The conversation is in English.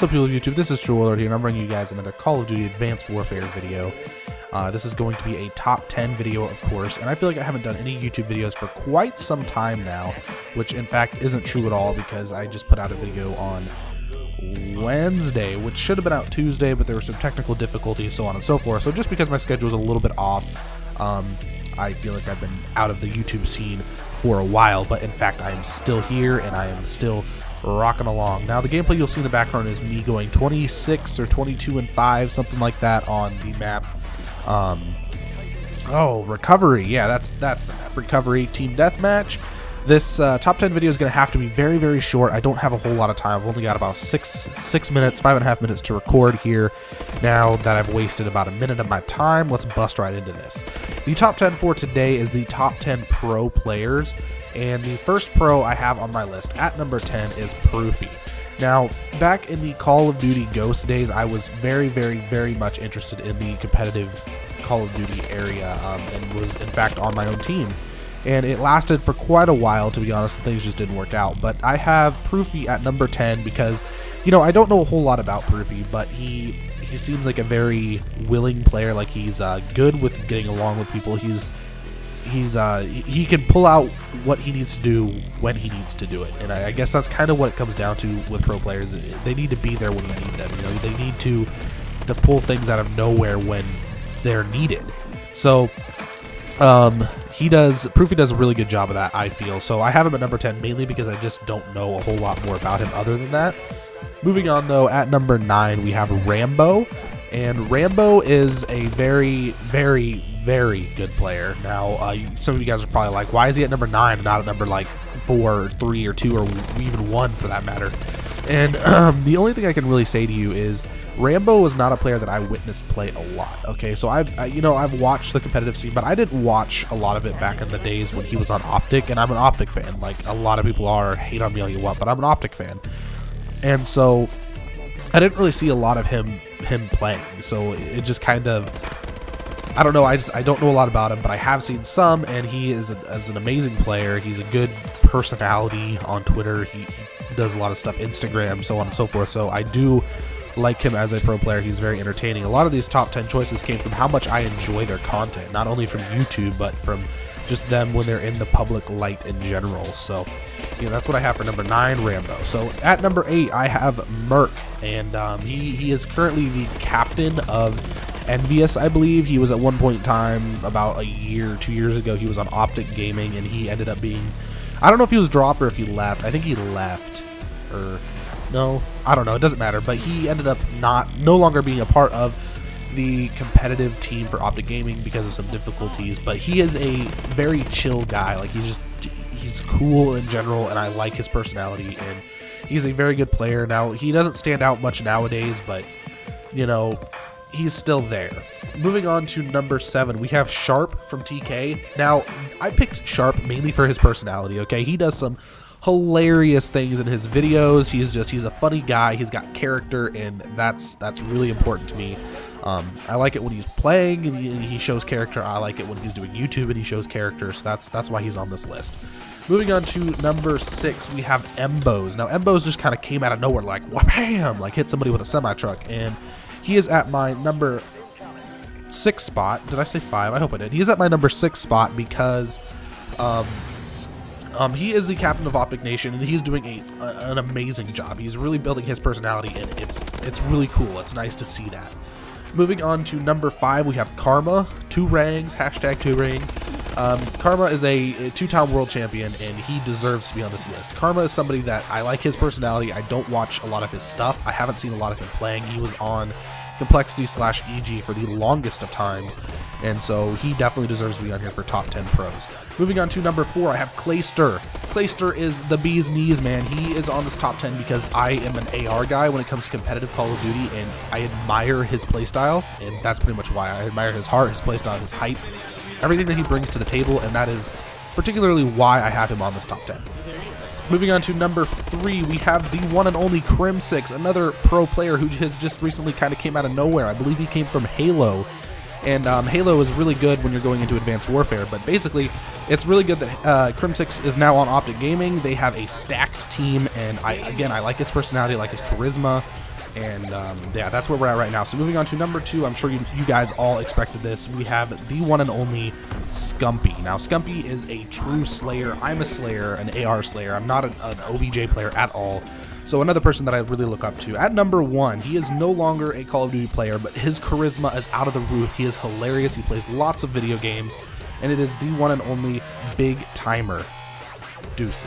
What's up, people of YouTube? This is True Warlord here, and I'm bringing you guys another Call of Duty Advanced Warfare video. This is going to be a top 10 video, of course, and I feel like I haven't done any YouTube videos for quite some time now, which in fact isn't true at all because I just put out a video on Wednesday, which should have been out Tuesday, but there were some technical difficulties, so on and so forth. So just because my schedule is a little bit off, I feel like I've been out of the YouTube scene for a while, but in fact I am still here and I am still rocking along. Now the gameplay you'll see in the background is me going 26 or 22 and 5, something like that on the map. Oh, Recovery. Yeah, that's the map. Recovery Team Deathmatch. This top 10 video is going to have to be very, very short. I don't have a whole lot of time. I've only got about 6 minutes, 5.5 minutes to record here. Now that I've wasted about a minute of my time, let's bust right into this. The top 10 for today is the top 10 pro players, and the first pro I have on my list at number 10 is Proofy. Now, back in the Call of Duty Ghost days, I was very, very, very much interested in the competitive Call of Duty area, and was in fact on my own team. And it lasted for quite a while, to be honest, and things just didn't work out. But I have Proofy at number 10 because, you know, I don't know a whole lot about Proofy, but he seems like a very willing player. Like, he's good with getting along with people. He can pull out what he needs to do when he needs to do it. And I guess that's kind of what it comes down to with pro players. They need to be there when you need them. You know, they need to pull things out of nowhere when they're needed. So, Proofy does a really good job of that, I feel. So I have him at number 10 mainly because I just don't know a whole lot more about him other than that. Moving on, though, at number 9 we have Rambo, and Rambo is a very, very, very good player. Now, some of you guys are probably like, why is he at number 9 and not at number like 4 or 3 or 2 or even 1 for that matter? And the only thing I can really say to you is Rambo was not a player that I witnessed play a lot. Okay, so I've watched the competitive scene, but I didn't watch a lot of it back in the days when he was on Optic, and I'm an Optic fan. Like a lot of people are, hate on me all you want, but I'm an Optic fan, and so I didn't really see a lot of him playing. So it just kind of, I don't know. I don't know a lot about him, but I have seen some, and he is an amazing player. He's a good personality on Twitter. He does a lot of stuff, Instagram, so on and so forth. So I do like him as a pro player. He's very entertaining. A lot of these top 10 choices came from how much I enjoy their content, not only from YouTube, but from just them when they're in the public light in general. So, you know, that's what I have for number 9, Rambo. So at number 8, I have Merc, and he is currently the captain of Envious, I believe. He was at one point in time, about a year, 2 years ago, he was on Optic Gaming, and he ended up being, I don't know if he was dropped or if he left. I think he left, or no, I don't know, it doesn't matter, but he ended up no longer being a part of the competitive team for Optic Gaming because of some difficulties. But he is a very chill guy. Like, he's cool in general, and I like his personality, and he's a very good player. Now, he doesn't stand out much nowadays, but, you know, he's still there. Moving on to number 7, we have Sharp from TK. Now, I picked Sharp mainly for his personality, okay? He does some hilarious things in his videos. He's a funny guy. He's got character, and that's really important to me. I like it when he's playing and he shows character. I like it when he's doing YouTube and he shows character. So that's why he's on this list. Moving on to number 6, we have Embos. Now, Embos just kind of came out of nowhere, like wham, like hit somebody with a semi-truck, and he is at my number 6 spot. Did I say 5? I hope I did. He is at my number 6 spot because he is the captain of Optic Nation, and he's doing an amazing job. He's really building his personality, and it's really cool. It's nice to see that. Moving on to number 5, we have Karma, 2 rangs, hashtag 2 rings. Karma is a 2-time world champion, and he deserves to be on this list. Karma is somebody that I like his personality. I don't watch a lot of his stuff. I haven't seen a lot of him playing. He was on Complexity/EG for the longest of times, and so he definitely deserves to be on here for top 10 pros. Moving on to number 4, I have Clayster. Clayster is the bee's knees, man. He is on this top 10 because I am an AR guy when it comes to competitive Call of Duty, and I admire his playstyle, and that's pretty much why I admire his heart, his playstyle, his hype, everything that he brings to the table, and that is particularly why I have him on this top 10. Moving on to number 3, we have the one and only Crim6, another pro player who has just recently kind of came out of nowhere. I believe he came from Halo. And Halo is really good when you're going into Advanced Warfare, but basically, it's really good that Crim6 is now on Optic Gaming. They have a stacked team, and I like his personality, I like his charisma. And yeah, that's where we're at right now. So moving on to number 2, I'm sure you guys all expected this. We have the one and only Scumpy. Now, Scumpy is a true Slayer. I'm a Slayer, an AR Slayer. I'm not an OBJ player at all. So another person that I really look up to. At number 1, he is no longer a Call of Duty player, but his charisma is out of the roof. He is hilarious. He plays lots of video games, and it is the one and only Big Timer. Deuces.